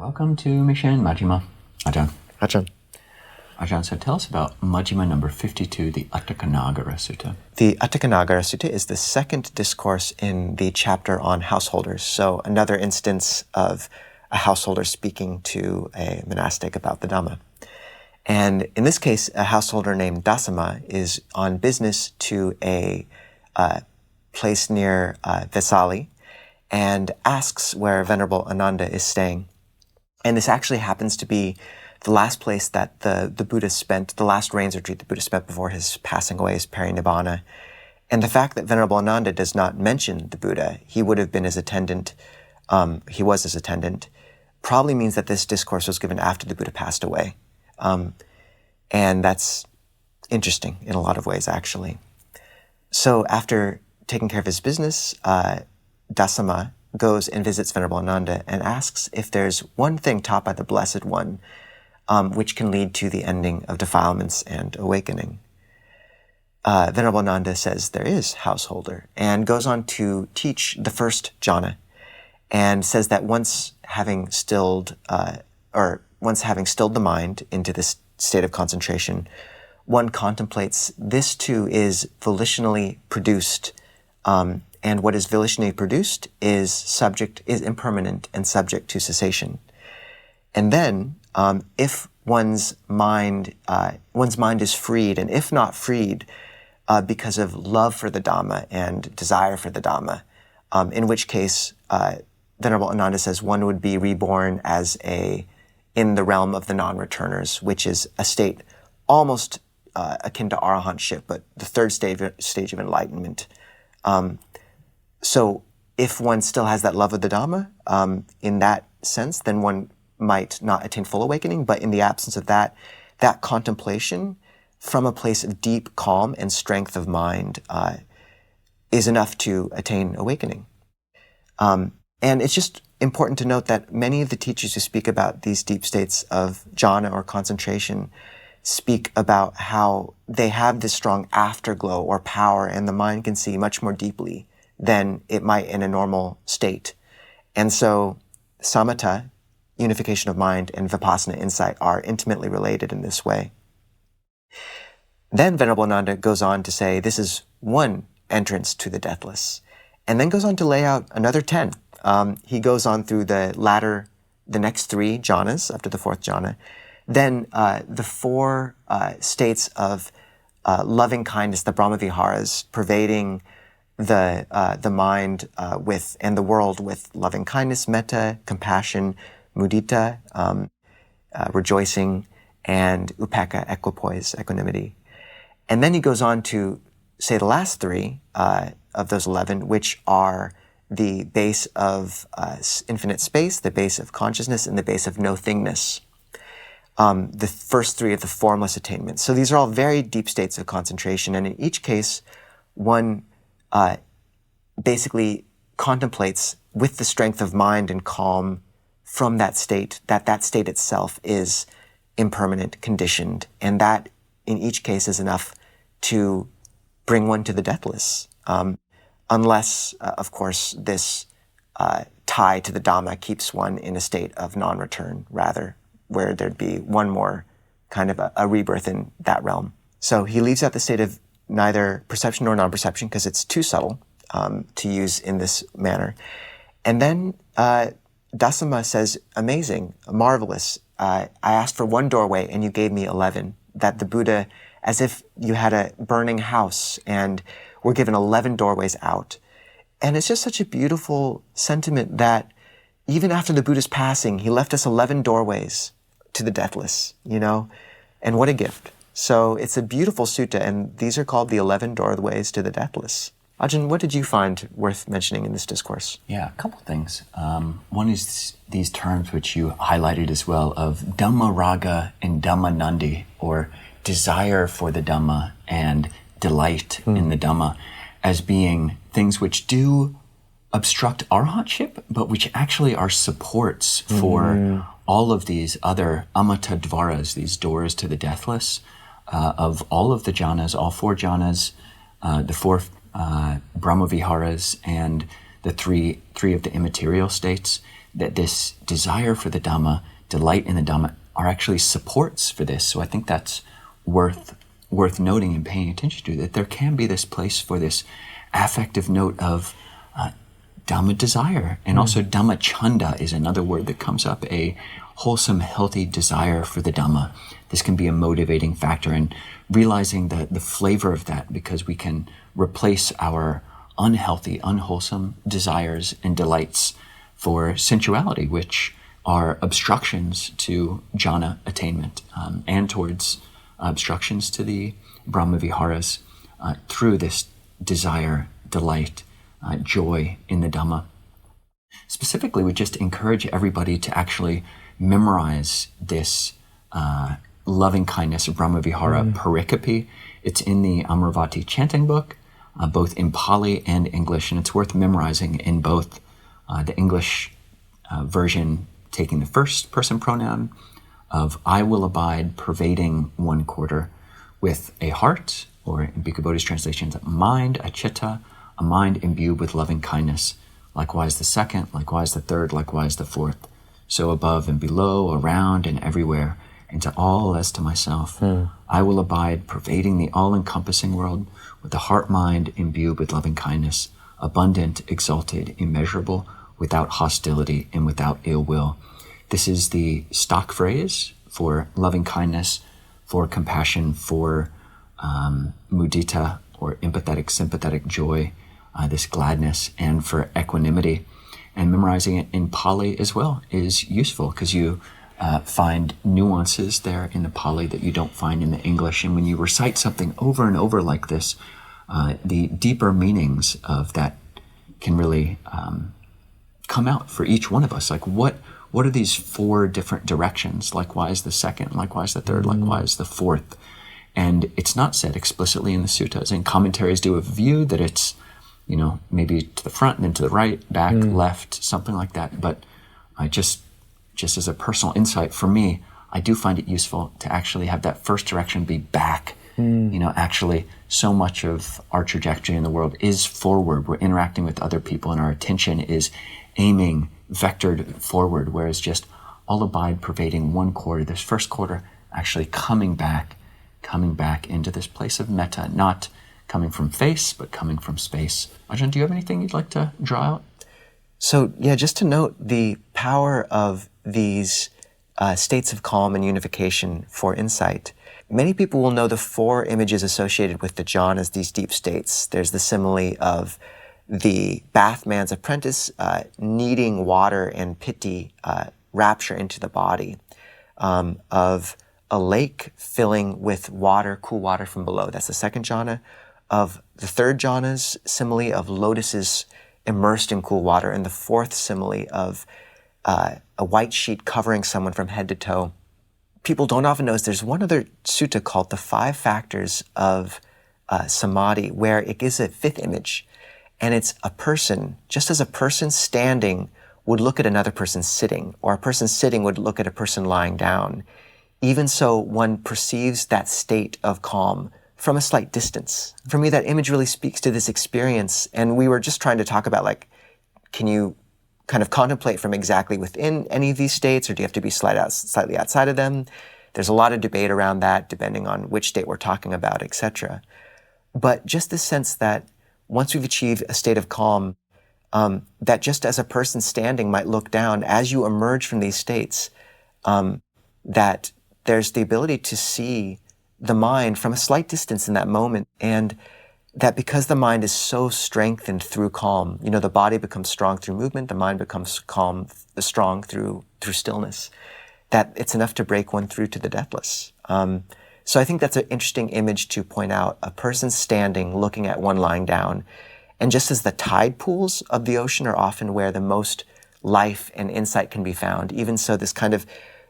Welcome to Mission Majjhima. Ajahn. Ajahn, So tell us about Majjhima number 52, the Aṭṭhakanāgara Sutta. the Aṭṭhakanāgara Sutta is the second discourse in the chapter on householders. So another instance of a householder speaking to a monastic about the Dhamma. And in this case, a householder named Dasama is on business to a place near Vesali and asks where Venerable Ānanda is staying. And this actually happens to be the last place that the Buddha spent, the last rains retreat the Buddha spent before his passing away, his parinibbana. And the fact that Venerable Ānanda does not mention the Buddha, he would have been his attendant, he was his attendant, probably means that this discourse was given after the Buddha passed away. And that's interesting in a lot of ways, actually. So after taking care of his business, Dasama goes and visits Venerable Ānanda and asks if there's one thing taught by the Blessed One which can lead to the ending of defilements and awakening. Venerable Ānanda says there is, householder, and goes on to teach the first jhana, and says that once having stilled the mind into this state of concentration, one contemplates this too is volitionally produced, and what is volitionally produced is impermanent and subject to cessation. And then, if one's mind is freed, and if not freed, because of love for the Dhamma and desire for the Dhamma, in which case, Venerable Ānanda says one would be reborn in the realm of the non-returners, which is a state almost akin to arahantship, but the third stage of enlightenment. So if one still has that love of the Dhamma, in that sense, then one might not attain full awakening, but in the absence of that contemplation from a place of deep calm and strength of mind is enough to attain awakening. And it's just important to note that many of the teachers who speak about these deep states of jhana or concentration speak about how they have this strong afterglow or power, and the mind can see much more deeply than it might in a normal state. And so samatha, unification of mind, and vipassana, insight, are intimately related in this way. Then Venerable Ānanda goes on to say this is one entrance to the deathless, and then goes on to lay out another 10. He goes on through the next 3 jhanas, up to the 4th jhana, then the 4 states of loving kindness, the Brahmavihāras, pervading the mind and the world with loving kindness, metta, compassion, mudita, rejoicing, and upekkha, equipoise, equanimity. And then he goes on to say the last 3 of those 11, which are the base of infinite space, the base of consciousness, and the base of no-thingness. The first 3 of the formless attainments. So these are all very deep states of concentration, and in each case, one basically contemplates with the strength of mind and calm from that state, that state itself is impermanent, conditioned, and that in each case is enough to bring one to the deathless. Unless, of course, this tie to the Dhamma keeps one in a state of non-return, rather, where there'd be one more kind of a rebirth in that realm. So he leaves out the state of neither perception nor non-perception because it's too subtle to use in this manner. And then Dasama says, amazing, marvelous. I asked for 1 doorway and you gave me 11. That the Buddha, as if you had a burning house and we're given 11 doorways out. And it's just such a beautiful sentiment that even after the Buddha's passing, he left us 11 doorways to the deathless, and what a gift. So it's a beautiful sutta, and these are called the 11 doorways to the deathless. Ajahn, what did you find worth mentioning in this discourse? Yeah, a couple of things. One is these terms which you highlighted as well of Dhamma raga and Dhamma nandi, or desire for the Dhamma and delight in the Dhamma, as being things which do obstruct arahantship, but which actually are supports for all of these other amata dvaras, these doors to the deathless, of all of the jhanas, all 4 jhanas, the 4 Brahmavihāras, and the three of the immaterial states. that this desire for the Dhamma, delight in the Dhamma, are actually supports for this. So I think that's worth noting and paying attention to, that there can be this place for this affective note of Dhamma desire. And also Dhamma chanda is another word that comes up, a wholesome, healthy desire for the Dhamma. This can be a motivating factor, and realizing the flavor of that, because we can replace our unhealthy, unwholesome desires and delights for sensuality, which are obstructions to jhana attainment, and towards obstructions to the Brahmavihāras, through this desire, delight, joy in the Dhamma. Specifically, we just encourage everybody to actually memorize this loving kindness Brahmavihāra pericope. It's in the Amaravati chanting book, both in Pali and English, and it's worth memorizing in both the English version, taking the first person pronoun of I will abide pervading one quarter with a heart, or in Bhikkhu Bodhi's translations, mind, a citta, a mind imbued with loving kindness. Likewise the second, likewise the third, likewise the fourth. So above and below, around and everywhere, and to all as to myself. I will abide pervading the all-encompassing world with the heart-mind imbued with loving kindness, abundant, exalted, immeasurable, without hostility and without ill will. This is the stock phrase for loving kindness, for compassion, for mudita, or empathetic, sympathetic joy, this gladness, and for equanimity. And memorizing it in Pali as well is useful, because you find nuances there in the Pali that you don't find in the English. And when you recite something over and over like this, the deeper meanings of that can really come out for each one of us. Like, what are these four different directions? Likewise the second, likewise the third, likewise the fourth. And it's not said explicitly in the suttas, and commentaries do a view that it's, maybe to the front and then to the right, back, left, something like that. But I just as a personal insight for me, I do find it useful to actually have that first direction be back. Actually, so much of our trajectory in the world is forward. We're interacting with other people, and our attention is aiming, vectored forward, whereas just all abide pervading one quarter, this first quarter, actually coming back into this place of metta, not coming from face, but coming from space. Ajahn, do you have anything you'd like to draw out? So, just to note the power of these states of calm and unification for insight. Many people will know the four images associated with the jhanas, these deep states. There's the simile of the bathman's apprentice needing water and piti, rapture into the body, of a lake filling with water, cool water from below. That's the second jhana. Of the third jhana's simile of lotuses immersed in cool water, and the fourth simile of a white sheet covering someone from head to toe. People don't often know there's one other sutta called the 5 factors of samadhi, where it gives a fifth image, and it's a person, just as a person standing would look at another person sitting, or a person sitting would look at a person lying down. Even so, one perceives that state of calm from a slight distance. For me, that image really speaks to this experience, and we were just trying to talk about, can you kind of contemplate from exactly within any of these states, or do you have to be slightly outside of them? There's a lot of debate around that, depending on which state we're talking about, etc. But just the sense that once we've achieved a state of calm, that just as a person standing might look down, as you emerge from these states, that there's the ability to see the mind from a slight distance in that moment, and that because the mind is so strengthened through calm, the body becomes strong through movement, the mind becomes strong through stillness, that it's enough to break one through to the deathless. So I think that's an interesting image to point out, a person standing, looking at one lying down. And just as the tide pools of the ocean are often where the most life and insight can be found, even so this kind of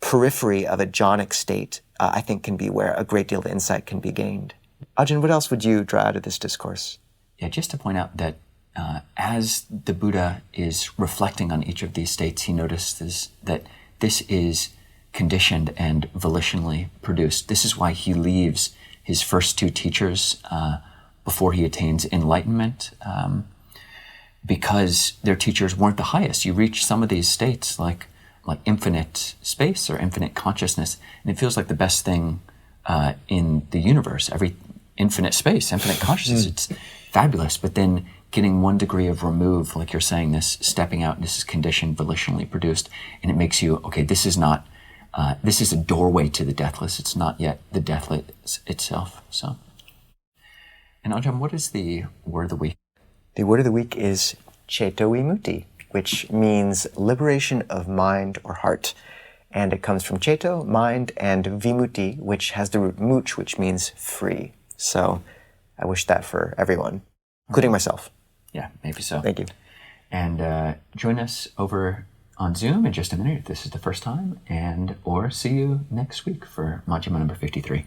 periphery of a jhanic state, I think, can be where a great deal of insight can be gained. Ajahn, what else would you draw out of this discourse? Yeah, just to point out that as the Buddha is reflecting on each of these states, he notices that this is conditioned and volitionally produced. This is why he leaves his first 2 teachers before he attains enlightenment. because their teachers weren't the highest. You reach some of these states like infinite space or infinite consciousness, and it feels like the best thing in the universe. Every infinite space, infinite consciousness, it's fabulous. But then getting 1 degree of remove, like you're saying, this stepping out, this is conditioned, volitionally produced, and it makes you, okay, this is not, this is a doorway to the deathless. It's not yet the deathless itself. So, and Ajahn, what is the word of the week? The word of the week is Ceto Vimutti, which means liberation of mind or heart. And it comes from Ceto, mind, and Vimutti, which has the root much, which means free. So I wish that for everyone, including myself. Yeah, maybe so. Thank you. And join us over on Zoom in just a minute if this is the first time, or see you next week for Majjhima number 53.